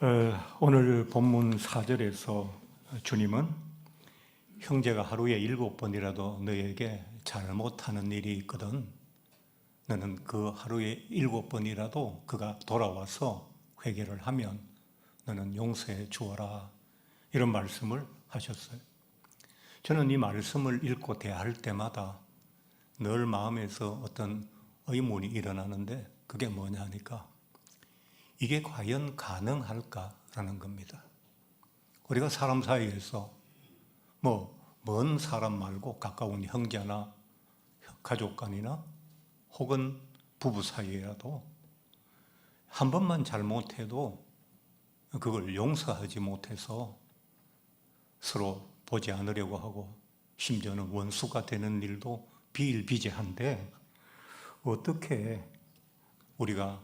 오늘 본문 4절에서 주님은 형제가 하루에 7번이라도 너에게 잘못하는 일이 있거든 너는 그 하루에 7번이라도 그가 돌아와서 회개를 하면 너는 용서해 주어라, 이런 말씀을 하셨어요. 저는 이 말씀을 읽고 대할 때마다 늘 마음에서 어떤 의문이 일어나는데, 그게 뭐냐 하니까 이게 과연 가능할까라는 겁니다. 우리가 사람 사이에서 먼 사람 말고 가까운 형제나 가족 간이나 혹은 부부 사이에라도 한 번만 잘못해도 그걸 용서하지 못해서 서로 보지 않으려고 하고 심지어는 원수가 되는 일도 비일비재한데, 어떻게 우리가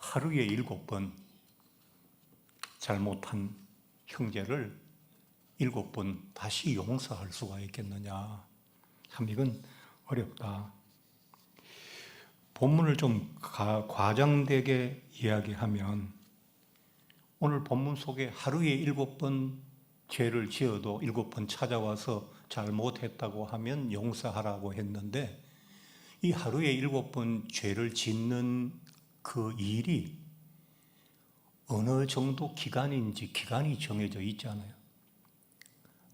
하루에 7번 잘못한 형제를 7번 다시 용서할 수가 있겠느냐? 참 이건 어렵다. 본문을 좀 과장되게 이야기하면, 오늘 본문 속에 하루에 7번 죄를 지어도 7번 찾아와서 잘못했다고 하면 용서하라고 했는데, 이 하루에 7번 죄를 짓는 그 일이 어느 정도 기간인지 기간이 정해져 있잖아요.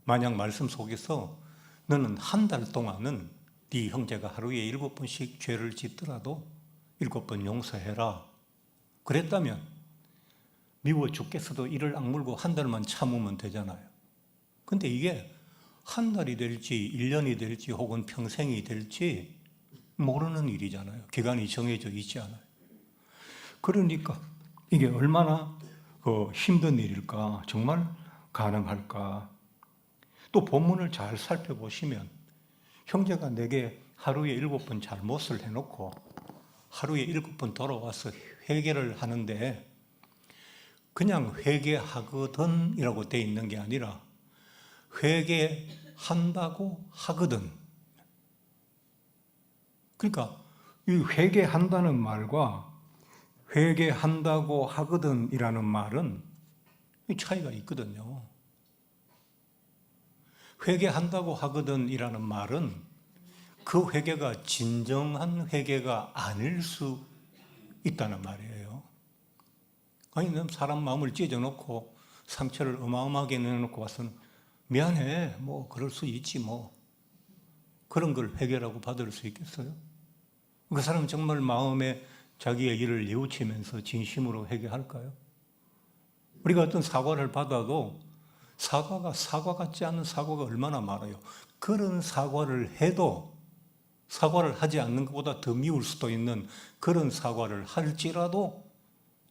만약 말씀 속에서 너는 한 달 동안은 네 형제가 하루에 7번씩 죄를 짓더라도 7번 용서해라 그랬다면 미워 죽겠어도 이를 악물고 한 달만 참으면 되잖아요. 근데 이게 한 달이 될지 1년이 될지 혹은 평생이 될지 모르는 일이잖아요. 기간이 정해져 있지 않아요. 그러니까 이게 얼마나 힘든 일일까? 정말 가능할까? 또 본문을 잘 살펴보시면 형제가 내게 하루에 7번 잘못을 해놓고 하루에 7번 돌아와서 회개를 하는데, 그냥 회개하거든 이라고 돼 있는 게 아니라 회개한다고 하거든. 그러니까 이 회개한다는 말과 회개한다고 하거든 이라는 말은 차이가 있거든요. 회개한다고 하거든 이라는 말은 그 회개가 진정한 회개가 아닐 수 있다는 말이에요. 아니, 사람 마음을 찢어놓고 상처를 어마어마하게 내놓고 와서는 미안해, 그럴 수 있지 그런 걸 회개라고 받을 수 있겠어요? 그 사람은 정말 마음에 자기의 일을 뉘우치면서 진심으로 회개할까요? 우리가 어떤 사과를 받아도 사과가 사과 같지 않은 사과가 얼마나 많아요. 그런 사과를 해도 사과를 하지 않는 것보다 더 미울 수도 있는 그런 사과를 할지라도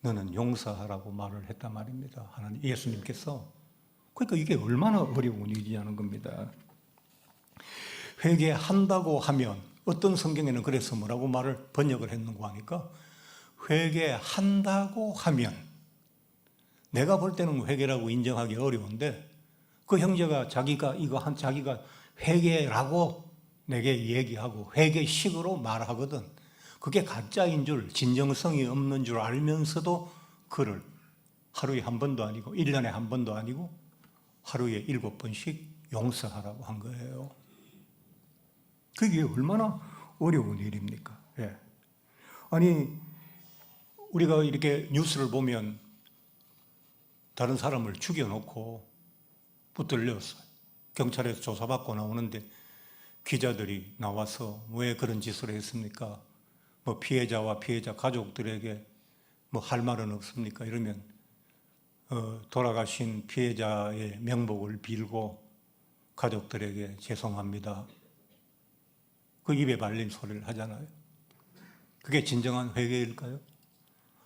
너는 용서하라고 말을 했단 말입니다. 하나님, 예수님께서. 그러니까 이게 얼마나 어려운 일이냐는 겁니다. 회개한다고 하면, 어떤 성경에는 그래서 뭐라고 말을 번역을 했는가 하니까, 회개한다고 하면, 내가 볼 때는 회개라고 인정하기 어려운데 그 형제가 자기가 회개라고 내게 얘기하고 회개식으로 말하거든. 그게 가짜인 줄, 진정성이 없는 줄 알면서도 그를 하루에 한 번도 아니고 1년에 한 번도 아니고 하루에 7번씩 용서하라고 한 거예요. 그게 얼마나 어려운 일입니까? 예. 아니, 우리가 이렇게 뉴스를 보면 다른 사람을 죽여놓고 붙들렸어요. 경찰에서 조사받고 나오는데 기자들이 나와서 왜 그런 짓을 했습니까? 피해자와 피해자 가족들에게 할 말은 없습니까? 이러면 돌아가신 피해자의 명복을 빌고 가족들에게 죄송합니다, 그 입에 발린 소리를 하잖아요. 그게 진정한 회개일까요?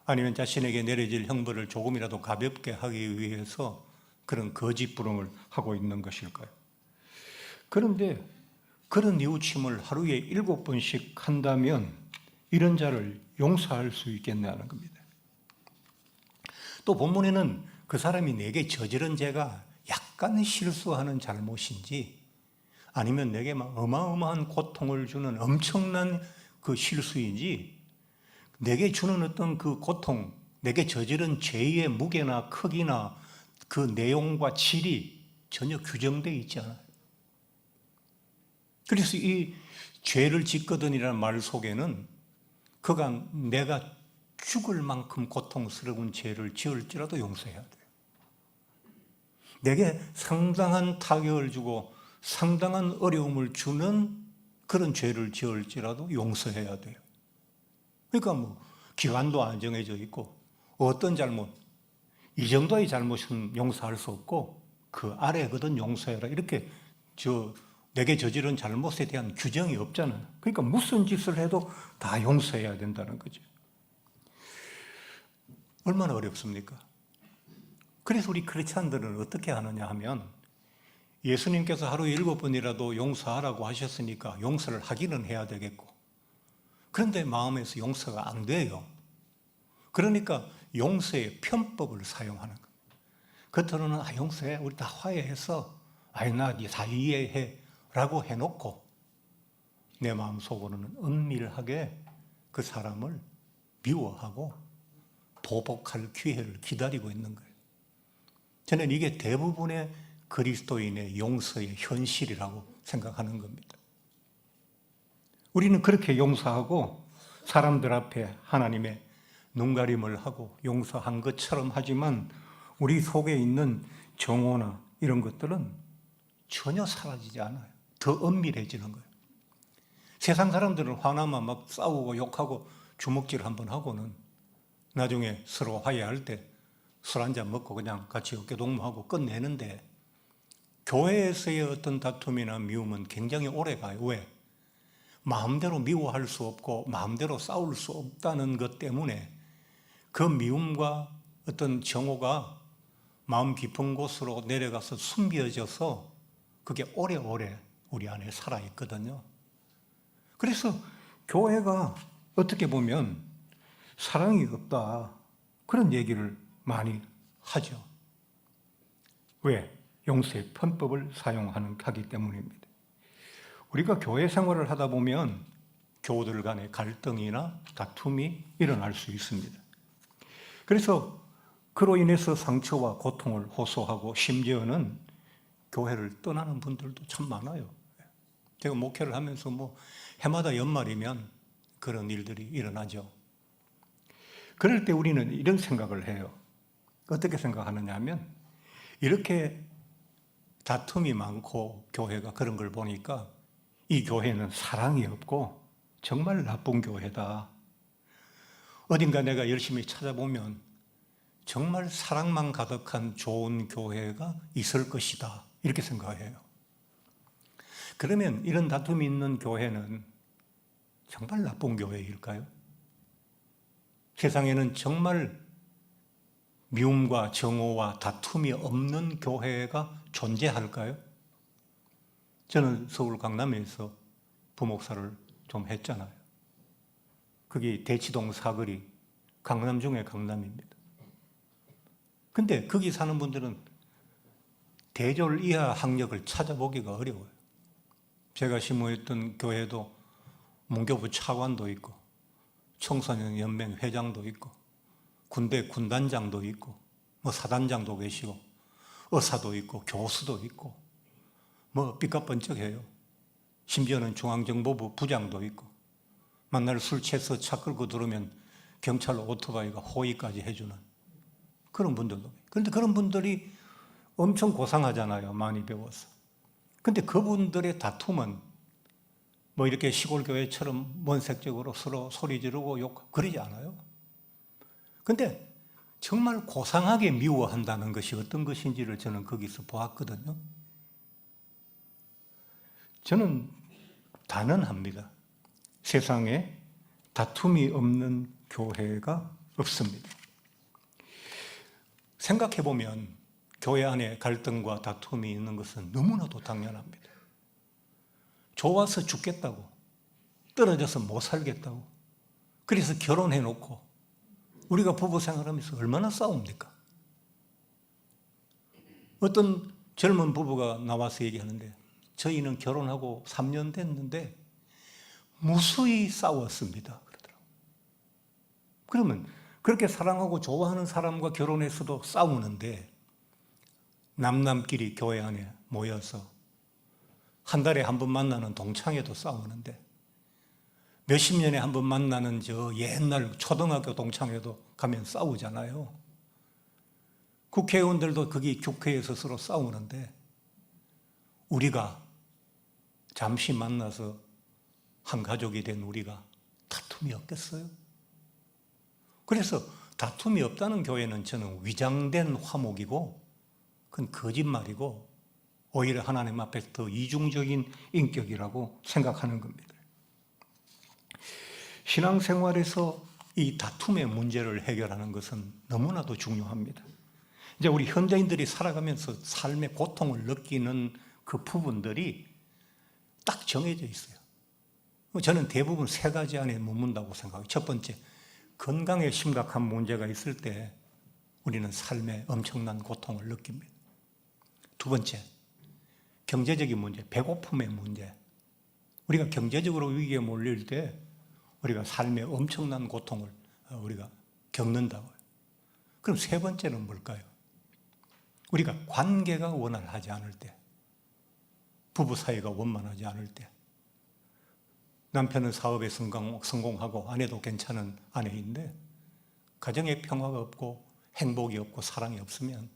아니면 자신에게 내려질 형벌을 조금이라도 가볍게 하기 위해서 그런 거짓부름을 하고 있는 것일까요? 그런데 그런 뉘우침을 하루에 7번씩 한다면 이런 자를 용서할 수 있겠냐는 겁니다. 또 본문에는 그 사람이 내게 저지른 죄가 약간 실수하는 잘못인지 아니면 내게 막 어마어마한 고통을 주는 엄청난 그 실수인지, 내게 주는 어떤 그 고통, 내게 저지른 죄의 무게나 크기나 그 내용과 질이 전혀 규정되어 있지 않아요. 그래서 이 죄를 짓거든이라는 말 속에는 그가 내가 죽을 만큼 고통스러운 죄를 지을지라도 용서해야 돼요. 내게 상당한 타격을 주고 상당한 어려움을 주는 그런 죄를 지을지라도 용서해야 돼요. 그러니까 뭐 기간도 안 정해져 있고 어떤 잘못, 이 정도의 잘못은 용서할 수 없고 그 아래거든 용서해라 이렇게 내게 저지른 잘못에 대한 규정이 없잖아요. 그러니까 무슨 짓을 해도 다 용서해야 된다는 거죠. 얼마나 어렵습니까? 그래서 우리 크리스찬들은 어떻게 하느냐 하면 예수님께서 하루에 7번이라도 용서하라고 하셨으니까 용서를 하기는 해야 되겠고, 그런데 마음에서 용서가 안 돼요. 그러니까 용서의 편법을 사용하는 거예요. 겉으로는 용서해, 우리 다 화해해서 나 네 다 이해해 라고 해놓고 내 마음속으로는 은밀하게 그 사람을 미워하고 보복할 기회를 기다리고 있는 거예요. 저는 이게 대부분의 그리스도인의 용서의 현실이라고 생각하는 겁니다. 우리는 그렇게 용서하고 사람들 앞에 하나님의 눈가림을 하고 용서한 것처럼 하지만 우리 속에 있는 정오나 이런 것들은 전혀 사라지지 않아요. 더 은밀해지는 거예요. 세상 사람들은 화나면 막 싸우고 욕하고 주먹질 한번 하고는 나중에 서로 화해할 때 술 한잔 먹고 그냥 같이 어깨동무하고 끝내는데, 교회에서의 어떤 다툼이나 미움은 굉장히 오래 가요. 왜? 마음대로 미워할 수 없고 마음대로 싸울 수 없다는 것 때문에 그 미움과 어떤 정오가 마음 깊은 곳으로 내려가서 숨겨져서 그게 오래오래 우리 안에 살아있거든요. 그래서 교회가 어떻게 보면 사랑이 없다 그런 얘기를 많이 하죠. 왜? 용서의 편법을 하기 때문입니다. 우리가 교회 생활을 하다 보면 교우들 간의 갈등이나 다툼이 일어날 수 있습니다. 그래서 그로 인해서 상처와 고통을 호소하고 심지어는 교회를 떠나는 분들도 참 많아요. 제가 목회를 하면서 해마다 연말이면 그런 일들이 일어나죠. 그럴 때 우리는 이런 생각을 해요. 어떻게 생각하느냐 하면, 이렇게 다툼이 많고 교회가 그런 걸 보니까 이 교회는 사랑이 없고 정말 나쁜 교회다. 어딘가 내가 열심히 찾아보면 정말 사랑만 가득한 좋은 교회가 있을 것이다. 이렇게 생각해요. 그러면 이런 다툼이 있는 교회는 정말 나쁜 교회일까요? 세상에는 정말 미움과 정오와 다툼이 없는 교회가 존재할까요? 저는 서울 강남에서 부목사를 좀 했잖아요. 그게 대치동 사거리, 강남 중에 강남입니다. 근데 거기 사는 분들은 대졸 이하 학력을 찾아보기가 어려워요. 제가 심호했던 교회도 문교부 차관도 있고 청소년 연맹 회장도 있고 군대 군단장도 있고 사단장도 계시고 의사도 있고 교수도 있고 삐까뻔쩍해요. 심지어는 중앙정보부 부장도 있고 만날 술 취해서 차 끌고 들어오면 경찰 오토바이가 호의까지 해주는 그런 분들도. 그런데 그런 분들이 엄청 고상하잖아요. 많이 배워서. 근데 그분들의 다툼은 이렇게 시골 교회처럼 원색적으로 서로 소리 지르고 욕 그러지 않아요. 근데 정말 고상하게 미워한다는 것이 어떤 것인지를 저는 거기서 보았거든요. 저는 단언합니다. 세상에 다툼이 없는 교회가 없습니다. 생각해보면 교회 안에 갈등과 다툼이 있는 것은 너무나도 당연합니다. 좋아서 죽겠다고, 떨어져서 못 살겠다고, 그래서 결혼해놓고 우리가 부부 생활하면서 얼마나 싸웁니까? 어떤 젊은 부부가 나와서 얘기하는데 저희는 결혼하고 3년 됐는데 무수히 싸웠습니다. 그러더라고요. 그러면 그렇게 사랑하고 좋아하는 사람과 결혼해서도 싸우는데 남남끼리 교회 안에 모여서 한 달에 한 번 만나는 동창회도 싸우는데 몇십 년에 한 번 만나는 저 옛날 초등학교 동창회도 가면 싸우잖아요. 국회의원들도 거기 국회에서 서로 싸우는데 우리가 잠시 만나서 한 가족이 된 우리가 다툼이 없겠어요? 그래서 다툼이 없다는 교회는 저는 위장된 화목이고 그건 거짓말이고 오히려 하나님 앞에서 더 이중적인 인격이라고 생각하는 겁니다. 신앙생활에서 이 다툼의 문제를 해결하는 것은 너무나도 중요합니다. 이제 우리 현대인들이 살아가면서 삶의 고통을 느끼는 그 부분들이 딱 정해져 있어요. 저는 대부분 세 가지 안에 머문다고 생각해요. 첫 번째, 건강에 심각한 문제가 있을 때 우리는 삶에 엄청난 고통을 느낍니다. 두 번째, 경제적인 문제, 배고픔의 문제. 우리가 경제적으로 위기에 몰릴 때 우리가 삶에 엄청난 고통을 우리가 겪는다고요. 그럼 세 번째는 뭘까요? 우리가 관계가 원활하지 않을 때, 부부 사이가 원만하지 않을 때, 남편은 사업에 성공하고 아내도 괜찮은 아내인데 가정에 평화가 없고 행복이 없고 사랑이 없으면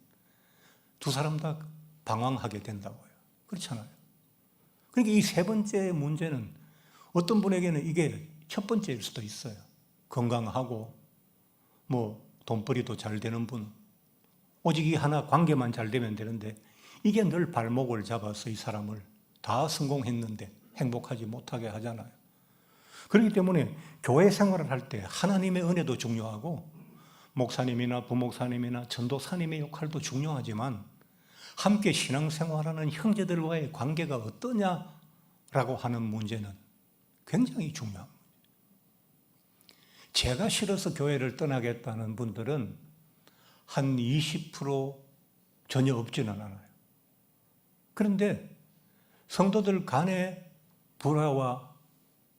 두 사람 다 방황하게 된다고요. 그렇잖아요. 그러니까 이 세 번째 문제는 어떤 분에게는 이게 첫 번째일 수도 있어요. 건강하고 돈벌이도 잘 되는 분, 오직 이 하나 관계만 잘 되면 되는데 이게 늘 발목을 잡아서 이 사람을 다 성공했는데 행복하지 못하게 하잖아요. 그렇기 때문에 교회 생활을 할 때 하나님의 은혜도 중요하고 목사님이나 부목사님이나 전도사님의 역할도 중요하지만 함께 신앙생활하는 형제들과의 관계가 어떠냐라고 하는 문제는 굉장히 중요합니다. 제가 싫어서 교회를 떠나겠다는 분들은 한 20% 전혀 없지는 않아요. 그런데 성도들 간의 불화와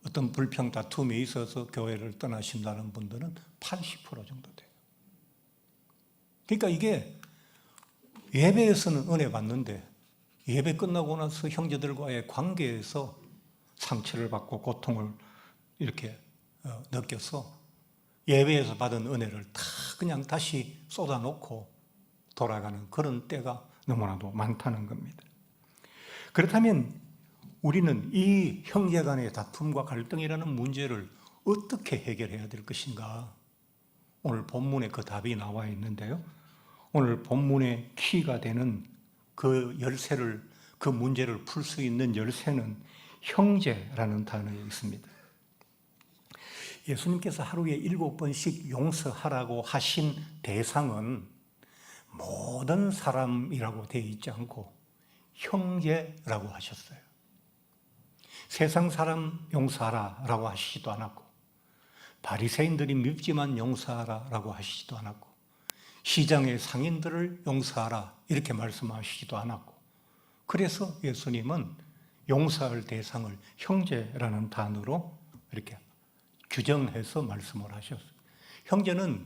어떤 불평 다툼이 있어서 교회를 떠나신다는 분들은 80% 정도 돼요. 그러니까 이게 예배에서는 은혜 받는데 예배 끝나고 나서 형제들과의 관계에서 상처를 받고 고통을 이렇게 느껴서 예배에서 받은 은혜를 다 그냥 다시 쏟아놓고 돌아가는 그런 때가 너무나도 많다는 겁니다. 그렇다면 우리는 이 형제 간의 다툼과 갈등이라는 문제를 어떻게 해결해야 될 것인가? 오늘 본문에 그 답이 나와 있는데요. 오늘 본문의 키가 되는 그 열쇠를, 그 문제를 풀 수 있는 열쇠는 형제라는 단어에 있습니다. 예수님께서 하루에 7번씩 용서하라고 하신 대상은 모든 사람이라고 되어 있지 않고 형제라고 하셨어요. 세상 사람 용서하라라고 하시지도 않았고 바리새인들이 밉지만 용서하라라고 하시지도 않았고 시장의 상인들을 용서하라 이렇게 말씀하시지도 않았고 그래서 예수님은 용서할 대상을 형제라는 단어로 이렇게 규정해서 말씀을 하셨어요. 형제는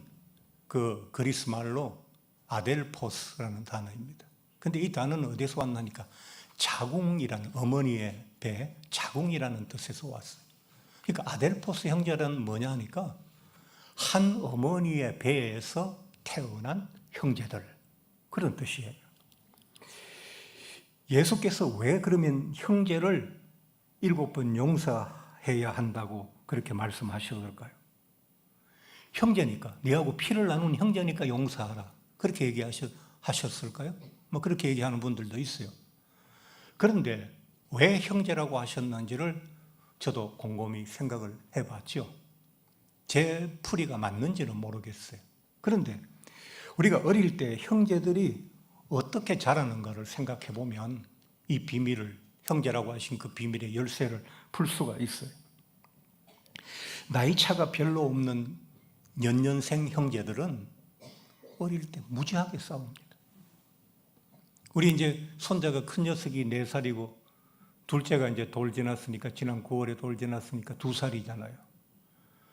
그 그리스 말로 아델포스라는 단어입니다. 근데 이 단어는 어디서 왔나니까 자궁이라는 어머니의 배, 자궁이라는 뜻에서 왔어요. 그러니까 아델포스 형제란 뭐냐 하니까 한 어머니의 배에서 태어난 형제들 그런 뜻이에요. 예수께서 왜 그러면 형제를 7번 용서해야 한다고 그렇게 말씀하셨을까요? 형제니까, 네하고 피를 나눈 형제니까 용서하라 그렇게 얘기하셨을까요? 그렇게 얘기하는 분들도 있어요. 그런데 왜 형제라고 하셨는지를 저도 곰곰이 생각을 해봤죠. 제 풀이가 맞는지는 모르겠어요. 그런데 우리가 어릴 때 형제들이 어떻게 자라는가를 생각해 보면 이 비밀을, 형제라고 하신 그 비밀의 열쇠를 풀 수가 있어요. 나이 차가 별로 없는 연년생 형제들은 어릴 때 무지하게 싸웁니다. 우리 이제 손자가 큰 녀석이 4살이고 둘째가 이제 돌 지났으니까 지난 9월에 돌 지났으니까 2살이잖아요.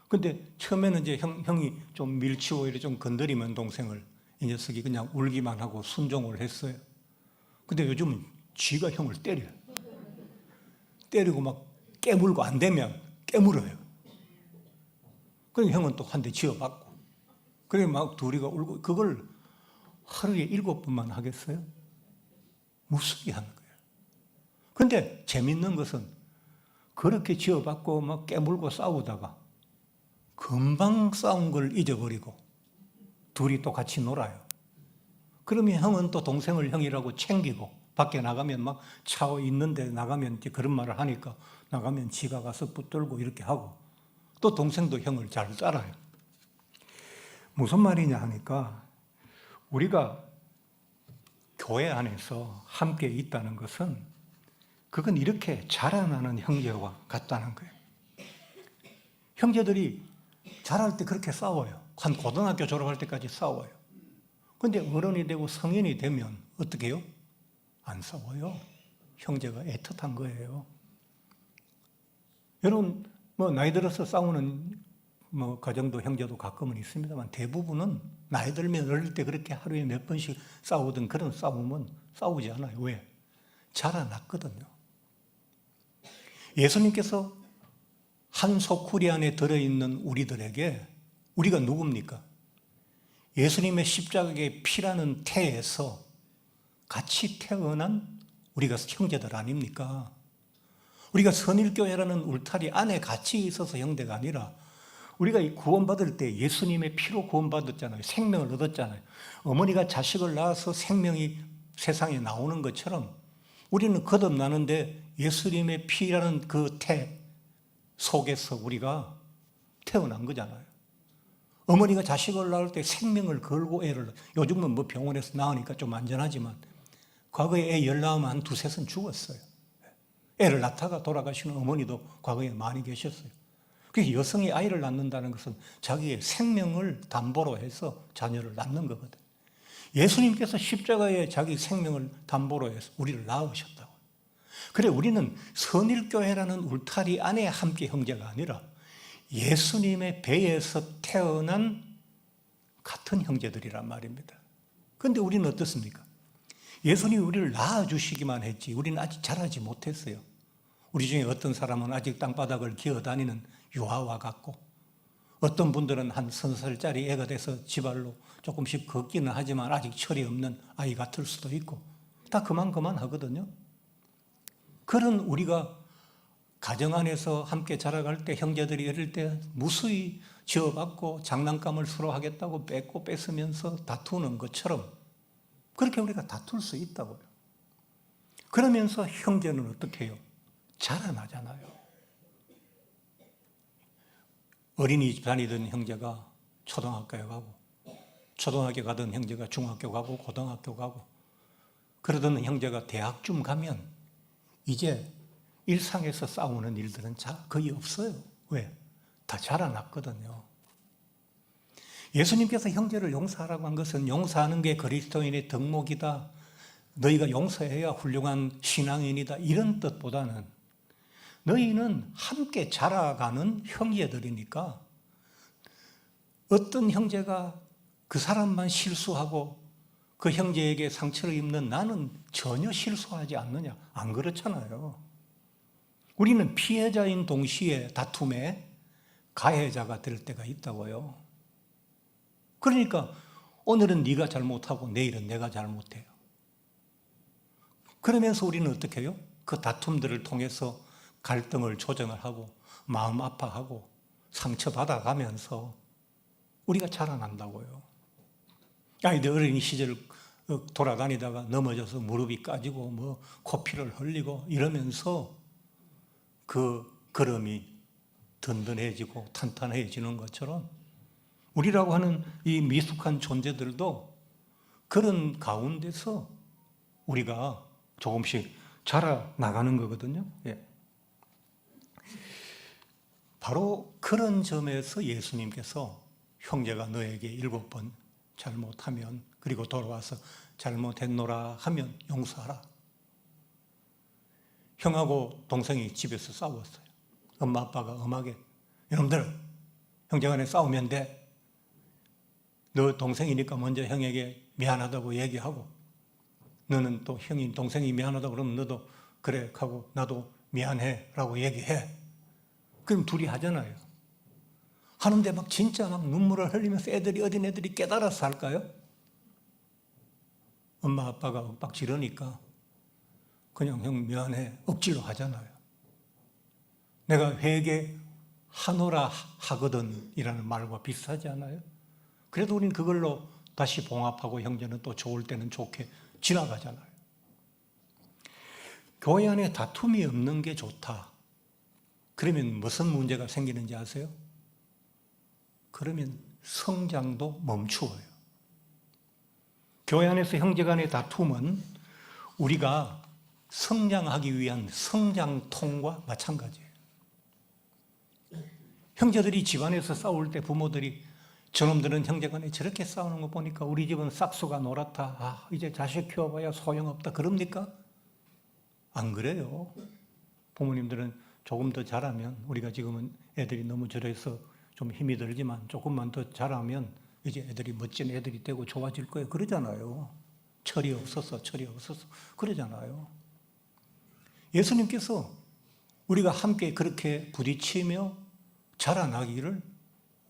근데 처음에는 이제 형이 좀 밀치고 이렇게 좀 건드리면 동생을 이 녀석이 그냥 울기만 하고 순종을 했어요. 근데 요즘은 쥐가 형을 때려요. 때리고 막 깨물고 안 되면 깨물어요. 그러니까 형은 또 한 대 쥐어받고. 그래 막 둘이가 울고 그걸 하루에 7번만 하겠어요? 무섭게 하는 거예요. 근데 재밌는 것은 그렇게 쥐어받고 막 깨물고 싸우다가 금방 싸운 걸 잊어버리고 둘이 또 같이 놀아요. 그러면 형은 또 동생을 형이라고 챙기고 밖에 나가면 막 차 있는데 나가면 이제 그런 말을 하니까 나가면 지가 가서 붙들고 이렇게 하고 또 동생도 형을 잘 따라요. 무슨 말이냐 하니까 우리가 교회 안에서 함께 있다는 것은 그건 이렇게 자라나는 형제와 같다는 거예요. 형제들이 자랄 때 그렇게 싸워요. 한 고등학교 졸업할 때까지 싸워요. 근데 어른이 되고 성인이 되면 어떻게 해요? 안 싸워요. 형제가 애틋한 거예요. 여러분, 나이 들어서 싸우는 가정도 형제도 가끔은 있습니다만 대부분은 나이 들면 어릴 때 그렇게 하루에 몇 번씩 싸우던 그런 싸움은 싸우지 않아요. 왜? 자라났거든요. 예수님께서 한 소쿠리 안에 들어있는 우리들에게 우리가 누굽니까? 예수님의 십자가의 피라는 태에서 같이 태어난 우리가 형제들 아닙니까? 우리가 선일교회라는 울타리 안에 같이 있어서 형제가 아니라 우리가 구원받을 때 예수님의 피로 구원받았잖아요. 생명을 얻었잖아요. 어머니가 자식을 낳아서 생명이 세상에 나오는 것처럼 우리는 거듭나는데 예수님의 피라는 그 태 속에서 우리가 태어난 거잖아요. 어머니가 자식을 낳을 때 생명을 걸고 애를, 요즘은 병원에서 낳으니까 좀 안전하지만 과거에 애 열 낳으면 한 두세 선 죽었어요. 애를 낳다가 돌아가시는 어머니도 과거에 많이 계셨어요. 그래서 여성이 아이를 낳는다는 것은 자기의 생명을 담보로 해서 자녀를 낳는 거거든요. 예수님께서 십자가에 자기 생명을 담보로 해서 우리를 낳으셨다고. 그래 우리는 선일교회라는 울타리 안에 함께 형제가 아니라 예수님의 배에서 태어난 같은 형제들이란 말입니다. 그런데 우리는 어떻습니까? 예수님이 우리를 낳아주시기만 했지 우리는 아직 자라지 못했어요. 우리 중에 어떤 사람은 아직 땅바닥을 기어다니는 유아와 같고 어떤 분들은 한 3살짜리 애가 돼서 지발로 조금씩 걷기는 하지만 아직 철이 없는 아이 같을 수도 있고 다 그만 하거든요. 그런 우리가 가정 안에서 함께 자라갈 때 형제들이 어릴 때 무수히 지어받고 장난감을 서로 하겠다고 뺏고 뺏으면서 다투는 것처럼 그렇게 우리가 다툴 수 있다고요. 그러면서 형제는 어떻게 해요? 자라나잖아요. 어린이집 다니던 형제가 초등학교에 가고 초등학교 가던 형제가 중학교 가고 고등학교 가고 그러던 형제가 대학쯤 가면 이제 일상에서 싸우는 일들은 거의 없어요. 왜? 다 자라났거든요. 예수님께서 형제를 용서하라고 한 것은 용서하는 게 그리스도인의 덕목이다. 너희가 용서해야 훌륭한 신앙인이다. 이런 뜻보다는 너희는 함께 자라가는 형제들이니까 어떤 형제가 그 사람만 실수하고 그 형제에게 상처를 입는 나는 전혀 실수하지 않느냐? 안 그렇잖아요. 우리는 피해자인 동시에 다툼에 가해자가 될 때가 있다고요. 그러니까 오늘은 네가 잘못하고 내일은 내가 잘못해요. 그러면서 우리는 어떻게 해요? 그 다툼들을 통해서 갈등을 조정을 하고 마음 아파하고 상처받아가면서 우리가 자라난다고요. 아이들 어린이 시절 돌아다니다가 넘어져서 무릎이 까지고 코피를 흘리고 이러면서 그 걸음이 든든해지고 탄탄해지는 것처럼 우리라고 하는 이 미숙한 존재들도 그런 가운데서 우리가 조금씩 자라나가는 거거든요. 예. 바로 그런 점에서 예수님께서 형제가 너에게 7번 잘못하면 그리고 돌아와서 잘못했노라 하면 용서하라. 형하고 동생이 집에서 싸웠어요. 엄마 아빠가 엄하게 여러분들 형제간에 싸우면 돼. 너 동생이니까 먼저 형에게 미안하다고 얘기하고, 너는 또 형이 동생이 미안하다고 그러면 너도 그래 하고 나도 미안해 라고 얘기해. 그럼 둘이 하잖아요. 하는데 막 진짜 막 눈물을 흘리면서 어린 애들이 깨달아서 할까요? 엄마 아빠가 윽박 지르니까 그냥 형 미안해 억지로 하잖아요. 내가 회개하노라 하거든 이라는 말과 비슷하지 않아요? 그래도 우리는 그걸로 다시 봉합하고 형제는 또 좋을 때는 좋게 지나가잖아요. 교회 안에 다툼이 없는 게 좋다. 그러면 무슨 문제가 생기는지 아세요? 그러면 성장도 멈추어요. 교회 안에서 형제간의 다툼은 우리가 성장하기 위한 성장통과 마찬가지예요. 형제들이 집안에서 싸울 때 부모들이 저놈들은 형제간에 저렇게 싸우는 거 보니까 우리 집은 싹수가 노랗다. 이제 자식 키워봐야 소용없다. 그럽니까? 안 그래요. 부모님들은 조금 더 잘하면, 우리가 지금은 애들이 너무 저래서 좀 힘이 들지만 조금만 더 잘하면 이제 애들이 멋진 애들이 되고 좋아질 거예요. 그러잖아요. 철이 없어서 그러잖아요. 예수님께서 우리가 함께 그렇게 부딪히며 자라나기를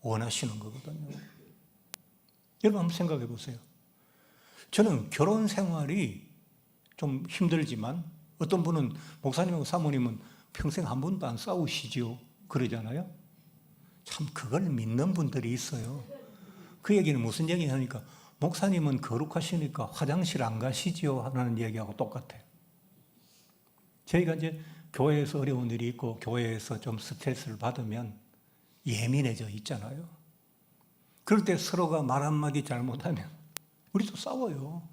원하시는 거거든요. 여러분 한번 생각해 보세요. 저는 결혼 생활이 좀 힘들지만 어떤 분은 목사님하고 사모님은 평생 한 번도 안 싸우시지요 그러잖아요. 참 그걸 믿는 분들이 있어요. 그 얘기는 무슨 얘기 하니까 목사님은 거룩하시니까 화장실 안 가시지요 하는 얘기하고 똑같아요. 저희가 이제 교회에서 어려운 일이 있고 교회에서 좀 스트레스를 받으면 예민해져 있잖아요. 그럴 때 서로가 말 한마디 잘못하면 우리도 싸워요.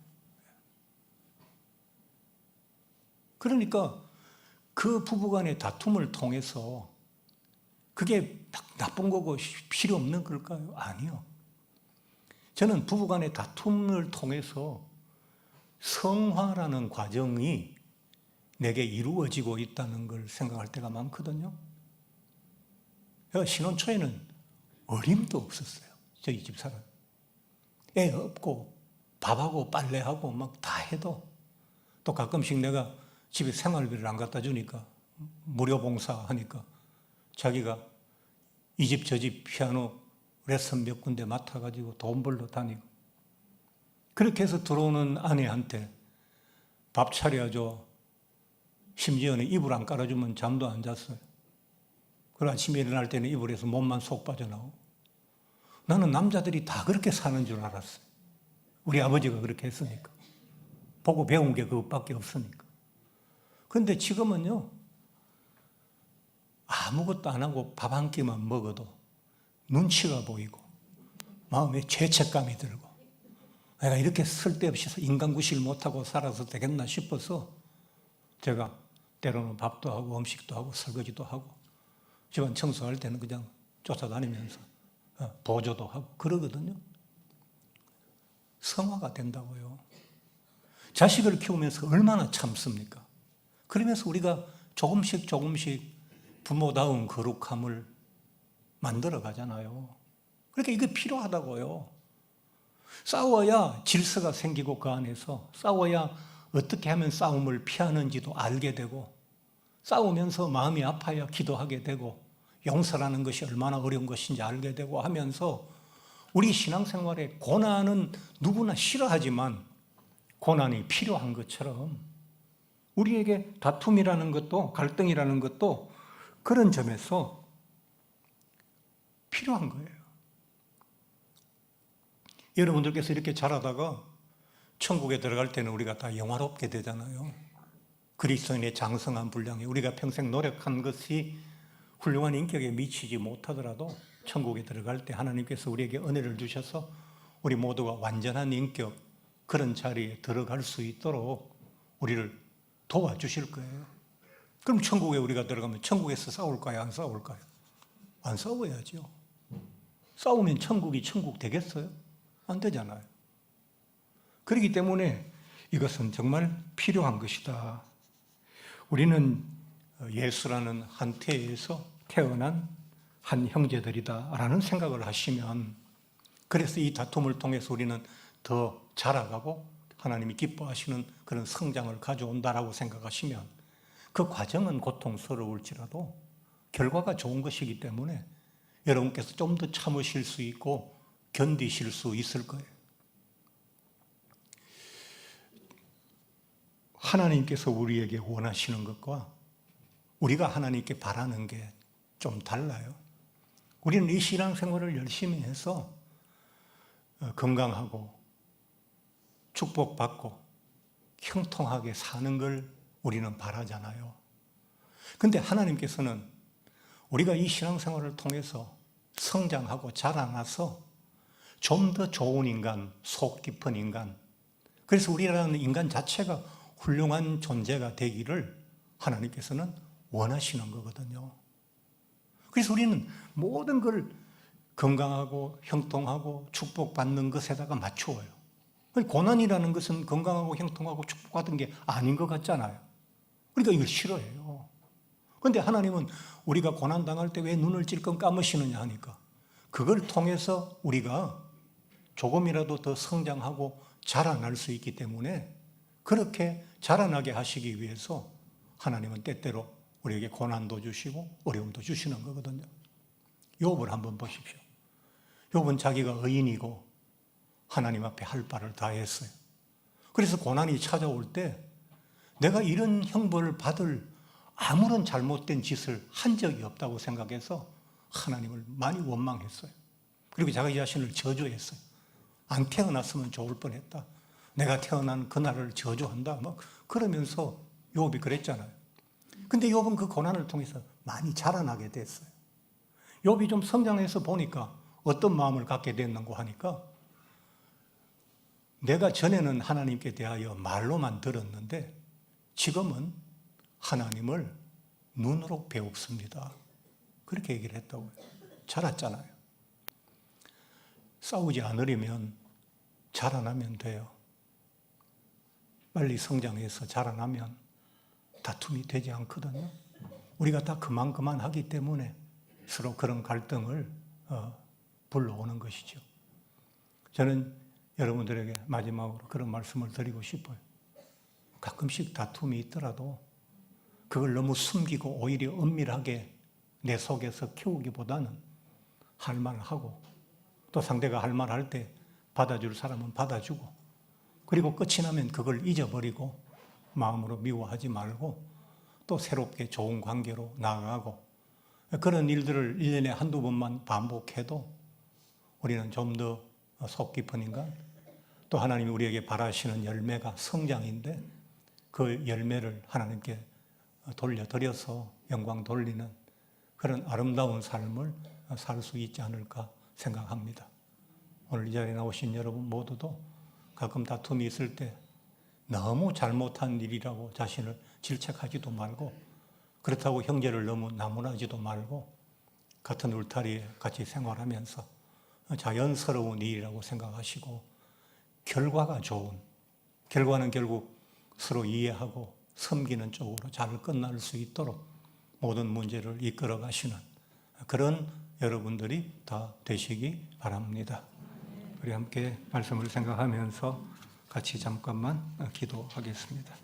그러니까 그 부부간의 다툼을 통해서 그게 나쁜 거고 필요 없는 걸까요? 아니요. 저는 부부간의 다툼을 통해서 성화라는 과정이 내게 이루어지고 있다는 걸 생각할 때가 많거든요. 신혼 초에는 어림도 없었어요. 저희 집사람. 애 없고 밥하고 빨래하고 막 다 해도 또 가끔씩 내가 집에 생활비를 안 갖다 주니까 무료 봉사하니까 자기가 이 집 저 집 피아노 레슨 몇 군데 맡아가지고 돈 벌러 다니고 그렇게 해서 들어오는 아내한테 밥 차려줘. 심지어는 이불 안 깔아주면 잠도 안 잤어요. 그리고 아침에 일어날 때는 이불에서 몸만 속 빠져나오고. 나는 남자들이 다 그렇게 사는 줄 알았어요. 우리 아버지가 그렇게 했으니까. 보고 배운 게 그것밖에 없으니까. 그런데 지금은요, 아무것도 안 하고 밥 한 끼만 먹어도 눈치가 보이고 마음에 죄책감이 들고 내가 이렇게 쓸데없이 인간구실 못하고 살아서 되겠나 싶어서 제가 때로는 밥도 하고 음식도 하고 설거지도 하고 집안 청소할 때는 그냥 쫓아다니면서 보조도 하고 그러거든요. 성화가 된다고요. 자식을 키우면서 얼마나 참습니까? 그러면서 우리가 조금씩 부모다운 거룩함을 만들어 가잖아요. 그러니까 이게 필요하다고요. 싸워야 질서가 생기고 그 안에서 싸워야 어떻게 하면 싸움을 피하는지도 알게 되고 싸우면서 마음이 아파야 기도하게 되고 용서라는 것이 얼마나 어려운 것인지 알게 되고 하면서 우리 신앙생활에 고난은 누구나 싫어하지만 고난이 필요한 것처럼 우리에게 다툼이라는 것도 갈등이라는 것도 그런 점에서 필요한 거예요. 여러분들께서 이렇게 자라다가 천국에 들어갈 때는 우리가 다 영화롭게 되잖아요. 그리스도인의 장성한 분량에 우리가 평생 노력한 것이 훌륭한 인격에 미치지 못하더라도 천국에 들어갈 때 하나님께서 우리에게 은혜를 주셔서 우리 모두가 완전한 인격 그런 자리에 들어갈 수 있도록 우리를 도와주실 거예요. 그럼 천국에 우리가 들어가면 천국에서 싸울까요? 안 싸울까요? 안 싸워야죠. 싸우면 천국이 천국 되겠어요? 안 되잖아요. 그렇기 때문에 이것은 정말 필요한 것이다. 우리는 예수라는 한 태에서 태어난 한 형제들이다라는 생각을 하시면, 그래서 이 다툼을 통해서 우리는 더 자라가고 하나님이 기뻐하시는 그런 성장을 가져온다라고 생각하시면, 그 과정은 고통스러울지라도 결과가 좋은 것이기 때문에 여러분께서 좀 더 참으실 수 있고 견디실 수 있을 거예요. 하나님께서 우리에게 원하시는 것과 우리가 하나님께 바라는 게 좀 달라요. 우리는 이 신앙생활을 열심히 해서 건강하고 축복받고 형통하게 사는 걸 우리는 바라잖아요. 근데 하나님께서는 우리가 이 신앙생활을 통해서 성장하고 자라나서 좀 더 좋은 인간, 속 깊은 인간, 그래서 우리라는 인간 자체가 훌륭한 존재가 되기를 하나님께서는 원하시는 거거든요. 그래서 우리는 모든 걸 건강하고 형통하고 축복받는 것에다가 맞추어요. 고난이라는 것은 건강하고 형통하고 축복받은 게 아닌 것 같잖아요. 그러니까 이걸 싫어해요. 그런데 하나님은 우리가 고난당할 때 왜 눈을 찔끔 감으시느냐 하니까, 그걸 통해서 우리가 조금이라도 더 성장하고 자라날 수 있기 때문에, 그렇게 자라나게 하시기 위해서 하나님은 때때로 우리에게 고난도 주시고 어려움도 주시는 거거든요. 욥을 한번 보십시오. 욥은 자기가 의인이고 하나님 앞에 할 바를 다 했어요. 그래서 고난이 찾아올 때 내가 이런 형벌을 받을 아무런 잘못된 짓을 한 적이 없다고 생각해서 하나님을 많이 원망했어요. 그리고 자기 자신을 저주했어요. 안 태어났으면 좋을 뻔했다. 내가 태어난 그날을 저주한다. 막 그러면서 욥이 그랬잖아요. 근데 욥은 그 고난을 통해서 많이 자라나게 됐어요. 욥이 좀 성장해서 보니까 어떤 마음을 갖게 됐는고 하니까, 내가 전에는 하나님께 대하여 말로만 들었는데 지금은 하나님을 눈으로 배웠습니다. 그렇게 얘기를 했다고요. 자랐잖아요. 싸우지 않으려면 자라나면 돼요. 빨리 성장해서 자라나면 다툼이 되지 않거든요. 우리가 다 그만 하기 때문에 서로 그런 갈등을 불러오는 것이죠. 저는 여러분들에게 마지막으로 그런 말씀을 드리고 싶어요. 가끔씩 다툼이 있더라도 그걸 너무 숨기고 오히려 은밀하게 내 속에서 키우기보다는 할 말하고, 또 상대가 할 말할 때 받아줄 사람은 받아주고, 그리고 끝이 나면 그걸 잊어버리고 마음으로 미워하지 말고 또 새롭게 좋은 관계로 나아가고, 그런 일들을 1년에 한두 번만 반복해도 우리는 좀 더 속 깊은 인간, 또 하나님이 우리에게 바라시는 열매가 성장인데 그 열매를 하나님께 돌려드려서 영광 돌리는 그런 아름다운 삶을 살 수 있지 않을까 생각합니다. 오늘 이 자리에 나오신 여러분 모두도 가끔 다툼이 있을 때 너무 잘못한 일이라고 자신을 질책하지도 말고, 그렇다고 형제를 너무 나무라지도 말고, 같은 울타리에 같이 생활하면서 자연스러운 일이라고 생각하시고, 결과가 좋은, 결과는 결국 서로 이해하고 섬기는 쪽으로 잘 끝날 수 있도록 모든 문제를 이끌어 가시는 그런 여러분들이 다 되시기 바랍니다. 우리 함께 말씀을 생각하면서 같이 잠깐만 기도하겠습니다.